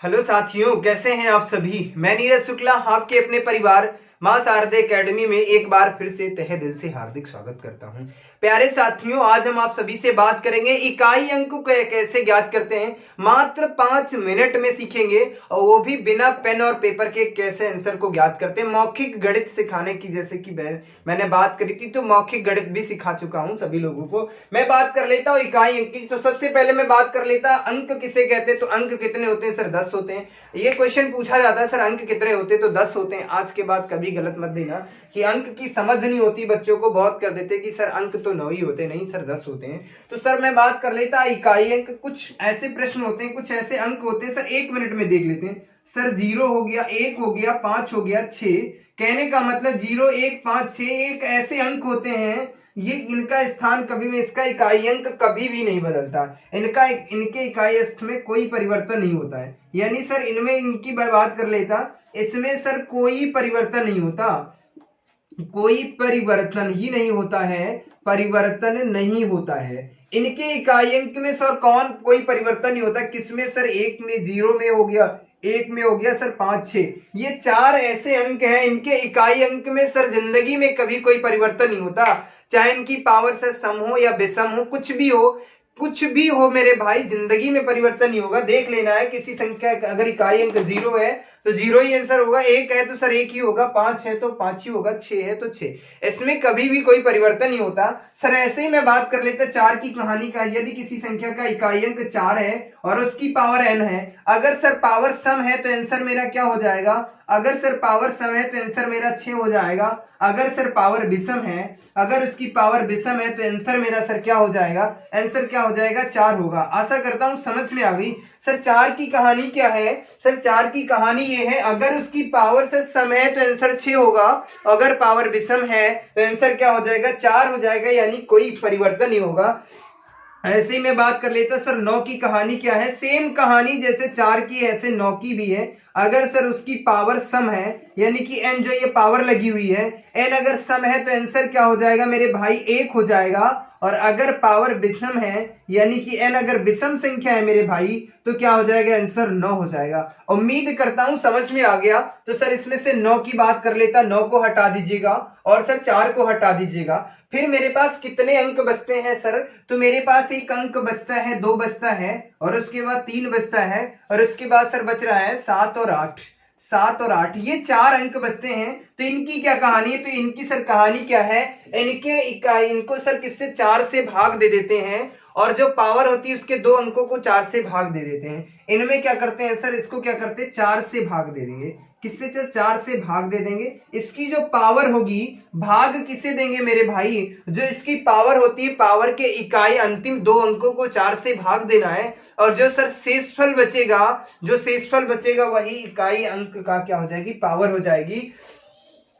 Hello साथियों, कैसे हैं आप सभी। मैं नीरज शुक्ला आपके अपने परिवार मां शारदे एकेडमी में एक बार फिर से तहे दिल से हार्दिक स्वागत करता हूं। प्यारे साथियों, आज हम आप सभी से बात करेंगे इकाई अंक को कैसे ज्ञात करते हैं। मात्र 5 मिनट में सीखेंगे और वो भी बिना पेन और पेपर के कैसे आंसर को ज्ञात करते हैं। मौखिक गणित सिखाने की, जैसे कि मैंने बात करी थी, तो मौखिक गणित भी सिखा चुका हूं सभी लोगों को। मैं बात कर लेता हूं इकाई अंक की। तो सबसे पहले मैं बात कर लेता अंक किसे कहते हैं। तो अंक कितने होते हैं सर? 10 होते हैं। ये क्वेश्चन पूछा जाता है सर अंक कितने होते हैं, तो 10 होते हैं। आज के बाद कभी गलत मत देना कि अंक की समझ नहीं होती, बच्चों को बहुत कर देते कि सर अंक तो 9 ही होते। नहीं सर, 10 होते हैं। तो सर मैं बात कर लेता इकाई अंक। कुछ ऐसे प्रश्न होते हैं, कुछ ऐसे अंक होते हैं सर, 1 मिनट में देख लेते हैं। सर 0 हो गया, 1 हो गया, 5 हो गया, 6। कहने का मतलब 0, 1, 5, 6 एक ऐसे अंक होते हैं, ये इनका स्थान कभी भी, इसका इकाई अंक कभी भी नहीं बदलता। इनके इकाई अंक में कोई परिवर्तन नहीं होता है। यानी सर इनमें, इनकी बात कर लेता, इसमें सर कोई परिवर्तन नहीं होता, कोई परिवर्तन ही नहीं होता है, परिवर्तन नहीं होता है। इनके इकाई अंक में सर कोई परिवर्तन नहीं होता। किसमें सर? 1 में, 0 में हो गया, 1 में हो गया सर, 5, 6। ये 4 ऐसे अंक हैं, इनके इकाई अंक में सर जिंदगी में कभी कोई परिवर्तन नहीं होता। चाहे इनकी पावर से सम हो या विषम हो, कुछ भी हो, कुछ भी हो मेरे भाई, जिंदगी में परिवर्तन नहीं होगा। देख लेना है किसी संख्या का अगर इकाई अंक 0 है तो 0 ही आंसर होगा, 1 है तो सर 1 ही होगा, 5 है तो 5 ही होगा, 6 है तो 6। इसमें कभी भी कोई परिवर्तन नहीं होता। सर ऐसे ही मैं बात कर लेता 4 की कहानी का। यदि किसी संख्या का इकाई अंक 4 है और उसकी पावर n है, अगर सर पावर सम है तो आंसर मेरा क्या हो जाएगा? अगर सर पावर सम है तो आंसर मेरा 6 हो जाएगा। अगर सर पावर विषम है, अगर उसकी पावर विषम है तो आंसर मेरा सर क्या हो जाएगा? आंसर क्या हो जाएगा? 4 होगा। आशा करता हूं समझ में आ गई। सर 4 की कहानी क्या है? सर 4 की कहानी ये है, अगर उसकी पावर से सम है तो आंसर 6 होगा, अगर पावर विषम है तो आंसर क्या हो जाएगा? 4 हो जाएगा, यानी कोई परिवर्तन नहीं होगा। ऐसे ही मैं बात कर लेता सर 9 की कहानी क्या है। सेम कहानी जैसे 4 की ऐसे 9 की भी है। अगर सर उसकी पावर सम है, यानी कि n जो ये पावर लगी हुई है, n अगर सम है तो आंसर क्या हो जाएगा मेरे भाई? 1 हो जाएगा। और अगर पावर विषम है, यानी कि n अगर विषम संख्या है मेरे भाई, तो क्या हो जाएगा? आंसर 9 हो जाएगा। उम्मीद करता हूं समझ में आ गया। तो सर इसमें से 9 की बात कर लेता, 9 को हटा दीजिएगा और सर 4 को हटा दीजिएगा। फिर मेरे पास कितने अंक बचते हैं सर? तो मेरे पास 1 अंक बचता है, 2 बचता है, और उसके बाद 3 बचता है, और उसके बाद सर बच रहा है 7 और 8। 7 और 8 ये 4 अंक बचते हैं। तो इनकी क्या कहानी है? तो इनकी सर कहानी क्या है? इनको सर किससे? 4 से भाग दे देते हैं, और जो पावर होती है उसके 2 अंकों को 4 से भाग दे देते हैं। इनमें क्या करते हैं सर? इसको क्या करते हैं? 4 से भाग दे देंगे। किससे? 4 से भाग दे देंगे। इसकी जो पावर होगी, भाग किसे देंगे मेरे भाई? जो इसकी पावर होती है, पावर के इकाई अंतिम 2 अंकों को 4 से भाग देना है, और जो सर शेषफल बचेगा, जो शेषफल बचेगा वही इकाई अंक का क्या हो जाएगी? पावर हो जाएगी।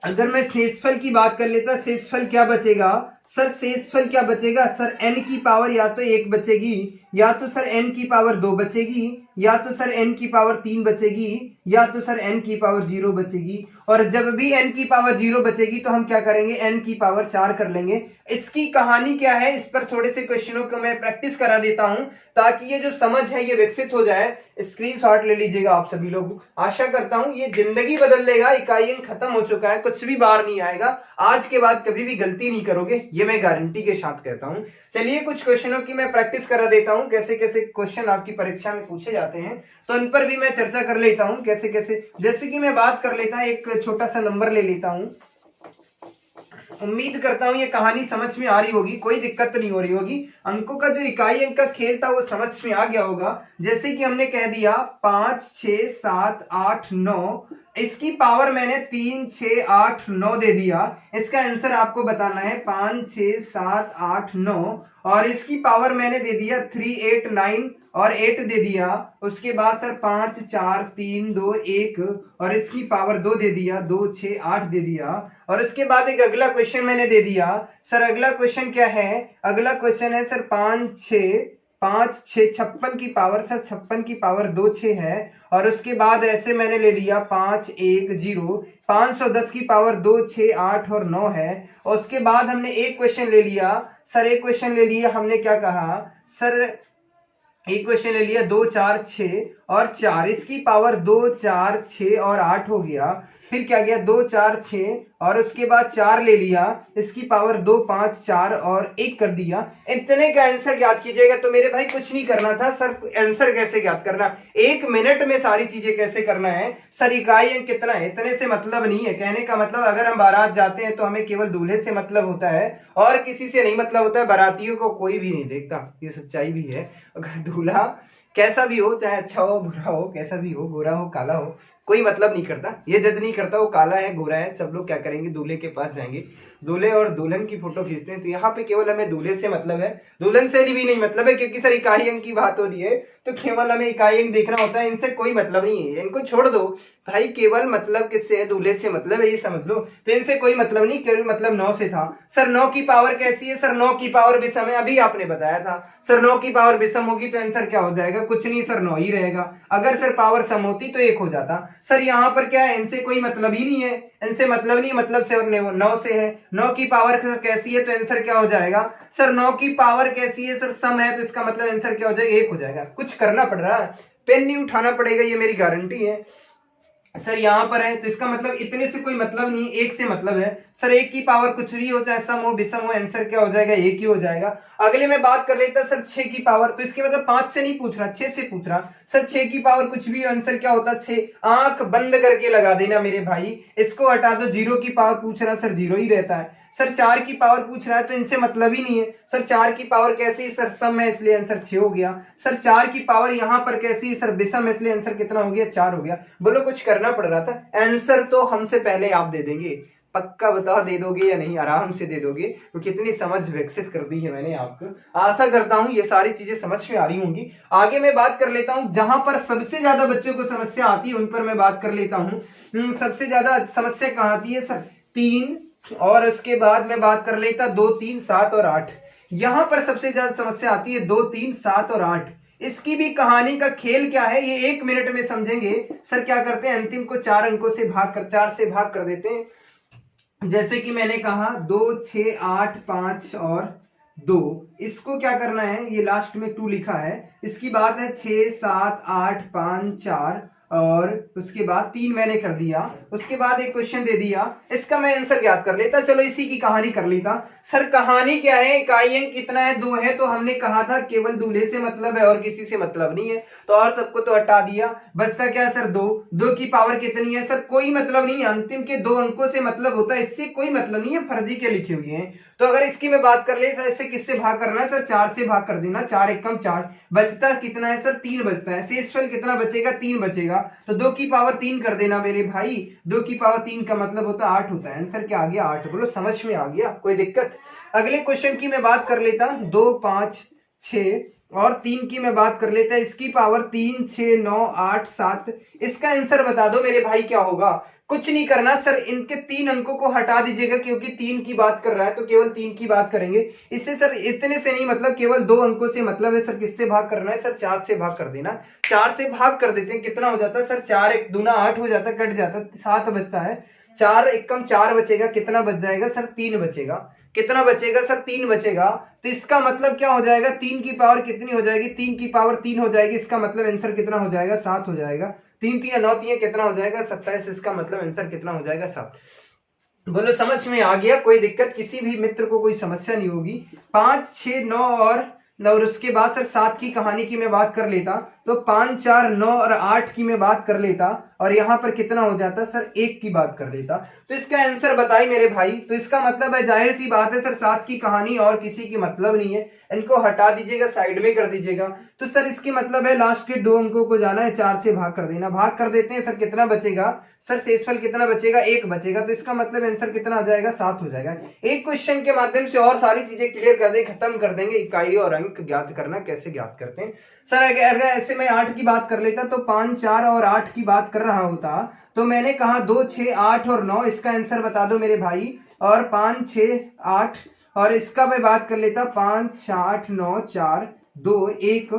अगर मैं शेषफल की बात कर लेता, शेषफल क्या बचेगा सर? शेषफल क्या बचेगा सर? n की पावर या तो 1 बचेगी, या तो सर n की पावर 2 बचेगी, या तो सर n की पावर 3 बचेगी, या तो सर n की पावर 0 बचेगी। और जब भी n की पावर 0 बचेगी तो हम क्या करेंगे? n की पावर 4 कर लेंगे। इसकी कहानी क्या है? इस पर थोड़े से क्वेश्चनों को मैं प्रैक्टिस करा देता हूं, ताकि ये जो समझ है ये विकसित हो जाए। स्क्रीनशॉट ले लीजिएगा आप सभी लोग। आशा करता हूं ये जिंदगी बदल देगा। इकाई अंक खत्म हो चुका है, कुछ भी बाहर नहीं आएगा। आज के बाद कभी भी गलती नहीं करोगे, ये मैं गारंटी के साथ कहता हूं। चलिए कुछ क्वेश्चनों की मैं प्रैक्टिस करा देता हूं, कैसे कैसे क्वेश्चन आपकी परीक्षा में पूछे जाते हैं, तो इन पर भी मैं चर्चा कर लेता हूं कैसे कैसे। जैसे कि मैं बात कर लेता हूं, एक छोटा सा नंबर ले लेता हूं। उम्मीद करता हूं ये कहानी समझ में आ रही होगी, कोई दिक्कत नहीं हो रही होगी। अंकों का जो इकाई अंक का खेल था वो समझ में आ गया होगा। जैसे कि हमने कह दिया 5, 6, 7, 8, 9, इसकी पावर मैंने 3, 6, 8, 9 दे दिया। इसका आंसर आपको बताना है 5, 6, 7, 8, 9, और इसकी पावर मैंने दे दिया 3, 8, 9 और 8 दे दिया। उसके बाद सर 5, 4, 3, 2, 1, और इसकी पावर 2 दे दिया, 2, 6, 8 दे दिया। और उसके बाद एक अगला क्वेश्चन मैंने दे दिया। सर अगला क्वेश्चन क्या है? अगला क्वेश्चन है सर 5, 6, 56 की पावर, सर 56 की पावर 2, 6 है, और उसके बाद ऐसे मैंने ले लिया 5, 1, 0, 510 की पावर 2, 6, 8 और 9 है। और उसके बाद हमने एक क्वेश्चन ले लिया। सर एक क्वेश्चन ले लिया, हमने क्या कहा सर? एक क्वेश्चन ले लिया 2 4 6 और 4, इसकी पावर 2 4 6 और 8 हो गया। फिर क्या गया 2 4 6 और उसके बाद 4 ले लिया, इसकी पावर 2 5 4 और 1 कर दिया। इतने का आंसर ज्ञात कीजिएगा। तो मेरे भाई कुछ नहीं करना था सर, आंसर कैसे ज्ञात करना, 1 मिनट में सारी चीजें कैसे करना है सर। इकाई अंक कितना है, इतने से मतलब नहीं है। कहने का मतलब अगर हम बारात जाते हैं तो हमें केवल दूल्हे से मतलब होता है और किसी से नहीं मतलब होता है। बारातियों को कोई भी नहीं देखता, ये सच्चाई भी है। अगर दूल्हा कैसा भी हो, चाहे अच्छा हो बुरा हो, कैसा भी हो, गोरा हो काला हो, कोई मतलब नहीं करता। ये जज नहीं करता वो काला है गोरा है। सब लोग क्या करेंगे, दूल्हे के पास जाएंगे, दूल्हे और दुल्हन की फोटो खींचते हैं। तो यहाँ पे केवल हमें दूल्हे से मतलब है, दुल्हन से भी नहीं मतलब है, क्योंकि सर इकाई अंक की बात होती है तो केवल हमें इकाई अंक देखना होता है। इनसे कोई मतलब नहीं है, इनको छोड़ दो भाई। केवल मतलब किससे है, दूल्हे से मतलब है, ये समझ लो। तो इनसे कोई मतलब नहीं, केवल मतलब 9 से था। सर 9 की पावर कैसी है, सर 9 की पावर विषम है, अभी आपने बताया था। सर 9 की पावर विषम होगी तो आंसर क्या हो जाएगा, कुछ नहीं सर 9 ही रहेगा। अगर सर पावर सम होती तो 1 हो जाता। सर यहाँ पर क्या है, इनसे कोई मतलब ही नहीं है, इनसे मतलब नहीं, मतलब से 9 से है। 9 की पावर कैसी है तो आंसर क्या हो जाएगा सर, 9 की पावर कैसी है सर, सम है, तो इसका मतलब आंसर क्या हो जाएगा, 1 हो जाएगा। कुछ करना पड़ रहा है, पेन नहीं उठाना पड़ेगा, ये मेरी गारंटी है। सर यहाँ पर है तो इसका मतलब इतने से कोई मतलब नहीं, 1 से मतलब है। सर 1 की पावर कुछ भी हो, चाहे सम हो विषम हो, आंसर क्या हो जाएगा, 1 ही हो जाएगा। अगले में बात कर लेता सर 6 की पावर, तो इसके मतलब 5 से नहीं पूछ रहा, 6 से पूछ रहा। सर 6 की पावर कुछ भी, आंसर क्या होता, 6। आंख बंद करके लगा देना मेरे भाई, इसको हटा दो। 0 की पावर पूछ रहा, सर 0 ही रहता है। सर 4 की पावर पूछ रहा है तो इनसे मतलब ही नहीं है। सर 4 की पावर कैसी है, सर सम है, इसलिए आंसर 6 हो गया। सर 4 की पावर यहाँ पर कैसी है, सर विषम है, इसलिए आंसर कितना हो गया, 4 हो गया। बोलो कुछ करना पड़ रहा था। आंसर तो हमसे पहले आप दे देंगे, पक्का बताओ दे दोगे या नहीं, आराम से दे दोगे, तो कितनी समझ विकसित कर दी है मैंने आपको। आशा करता हूं ये सारी चीजें समझ में आ रही होंगी। आगे मैं बात कर लेता हूं, जहां पर सबसे ज्यादा बच्चों को समस्या आती है उन पर मैं बात कर लेता हूं। सबसे ज्यादा समस्या कहां आती है सर, 3 और उसके बाद मैं बात कर लेता 2 3 7 और 8। यहां पर सबसे ज्यादा समस्या आती है 2 3 7 और 8। इसकी भी कहानी का खेल क्या है ये 1 मिनट में समझेंगे। सर क्या करते हैं, अंतिम को 4 अंकों से भाग कर, 4 से भाग कर देते हैं। जैसे कि मैंने कहा 2 6 8 5 और 2, इसको क्या करना है, ये लास्ट में 2 लिखा है। इसकी बात है 6 7 8 5 4 और उसके बाद 3 मैंने कर दिया। उसके बाद एक क्वेश्चन दे दिया, इसका मैं आंसर ज्ञात कर लेता। चलो इसी की कहानी कर लेता। सर कहानी क्या है, इकाई अंक कितना है, 2 है, तो हमने कहा था केवल दूल्हे से मतलब है और किसी से मतलब नहीं है, तो और सबको तो हटा दिया। बचता क्या सर 2। 2 की पावर कितनी है सर, कोई मतलब नहीं है, अंतिम के 2 अंकों से मतलब होता है, इससे कोई मतलब नहीं है, फर्जी के लिखे हुए हैं। तो अगर इसकी मैं बात कर ले सर, इससे किससे भाग करना है सर, 4 से भाग कर देना। 4 एकम 4, बचता कितना है सर, 3 बचता है। शेषफल कितना बचेगा, 3 बचेगा। तो 2 की पावर 3 कर देना मेरे भाई, 2 की पावर 3 का मतलब होता है 8 होता है। आंसर क्या आ गया, 8। बोलो समझ में आ गया, कोई दिक्कत। अगले क्वेश्चन की मैं बात कर लेता, 2 5 6 और 3 की मैं बात कर लेता, इसकी पावर 3 6 9 8 7। इसका आंसर बता दो मेरे भाई क्या होगा। कुछ नहीं करना सर, इनके 3 अंकों को हटा दीजिएगा, क्योंकि 3 की बात कर रहा है तो केवल 3 की बात करेंगे। इससे सर इतने से नहीं मतलब, केवल 2 अंकों से मतलब है। सर किससे भाग करना है सर, 4 से भाग कर देना। 4 से भाग कर देते हैं, कितना हो जाता है सर, 4 1 दूना 8 हो जाता है, कट जाता है, 7 बचता है। 4 एकम 4 बचेगा, कितना बच जाएगा सर, 3 बचेगा। कितना बचेगा सर, 3 बचेगा। तो इसका मतलब क्या हो जाएगा, 3 की पावर कितनी हो जाएगी, 3 की पावर 3 हो जाएगी। इसका मतलब आंसर कितना हो जाएगा, 7 हो जाएगा। 3 3 9 3 कितना हो जाएगा, 27। इसका मतलब आंसर कितना हो जाएगा, 7। बोलो समझ में आ गया, कोई दिक्कत, किसी भी मित्र को कोई समस्या नहीं होगी। 5 6 9 और उसके बाद सर 7 की कहानी की मैं बात कर लेता, तो 5 4 9 और 8 की मैं बात कर लेता, और यहां पर कितना हो जाता सर, 1 की बात कर लेता। तो इसका आंसर बताइए मेरे भाई। तो इसका मतलब है, जाहिर सी बात है सर, 7 की कहानी और किसी की मतलब नहीं है, इनको हटा दीजिएगा, साइड में कर दीजिएगा। तो सर इसकी मतलब है लास्ट के 2 अंकों को जाना है, 4 से भाग कर देना। भाग कर देते हैं सर, कितना बचेगा सर, शेषफल कितना बचेगा, 1 बचेगा। तो इसका मतलब आंसर कितना आ जाएगा, 7 हो जाएगा। एक क्वेश्चन के माध्यम से और सारी चीजें क्लियर कर दे, खत्म कर देंगे। इकाई और अंक ज्ञात करना कैसे ज्ञात करते हैं सर। अगर ऐसे मैं 8 की बात कर लेता, तो 5 4 और 8 की बात कर रहा होता, तो मैंने कहा 2 6 8 और 9। इसका आंसर बता दो मेरे भाई। और 5 6 8 और इसका मैं बात कर लेता, 5 8 9 4 2 1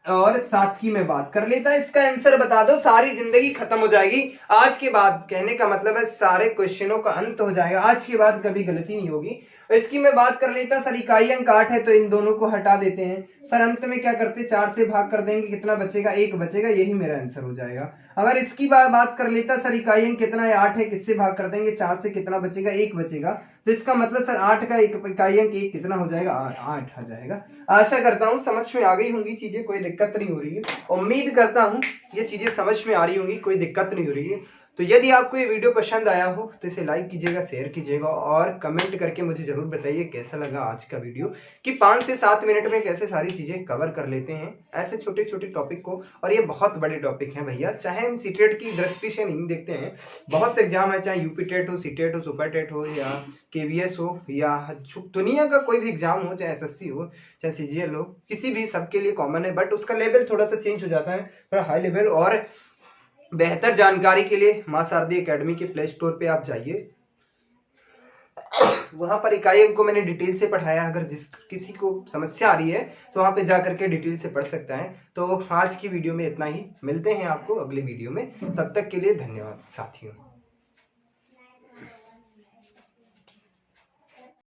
और 7 की मैं बात कर लेता, इसका आंसर बता दो, सारी जिंदगी खत्म हो जाएगी। आज के बाद कहने का मतलब है सारे क्वेश्चनों का अंत हो जाएगा, आज के बाद कभी गलती नहीं होगी। इसकी मैं बात कर लेता, सर इकाई अंक 8 है तो इन दोनों को हटा देते हैं। सर अंत में क्या करते, 4 से भाग कर देंगे, कितना बचेगा, 1 बचेगा, यही मेरा आंसर हो जाएगा। अगर इसकी बात कर लेता, सर इकाई अंक कितना है, 8 है, किससे भाग कर देंगे, 4 से, कितना बचेगा, 1 बचेगा। तो इसका मतलब सर 8 का इकाई अंक 1 कितना हो जाएगा, 8 आ जाएगा। आशा करता हूँ समझ में आ गई होंगी चीजें, कोई दिक्कत नहीं हो रही है। उम्मीद करता हूँ ये चीजें समझ में आ रही होंगी, कोई दिक्कत नहीं हो रही है। तो यदि आपको ये वीडियो पसंद आया हो तो इसे लाइक कीजिएगा, शेयर कीजिएगा और कमेंट करके मुझे जरूर बताइए कैसा लगा आज का वीडियो, कि 5 से 7 मिनट में कैसे सारी चीजें कवर कर लेते हैं ऐसे छोटे छोटे टॉपिक को। और ये बहुत बड़े टॉपिक हैं भैया, चाहे हम सीटेट की दृष्टि से नहीं देखते हैं, बहुत से एग्जाम है, चाहे यूपी टेट हो, सीटेट हो, सुपर टेट हो, या केवीएस हो, या दुनिया का कोई भी एग्जाम हो, चाहे एसएससी हो, चाहे सीजीएल हो, किसी भी, सबके लिए कॉमन है। बट उसका लेवल थोड़ा सा चेंज हो जाता है, थोड़ा हाई लेवल। और बेहतर जानकारी के लिए मां शारदी एकेडमी के प्ले स्टोर पे आप जाइए, वहां पर इकाई अंक को मैंने डिटेल से पढ़ाया। अगर जिस किसी को समस्या आ रही है तो वहां पे जा करके डिटेल से पढ़ सकता है। तो आज की वीडियो में इतना ही, मिलते हैं आपको अगले वीडियो में, तब तक के लिए धन्यवाद साथियों।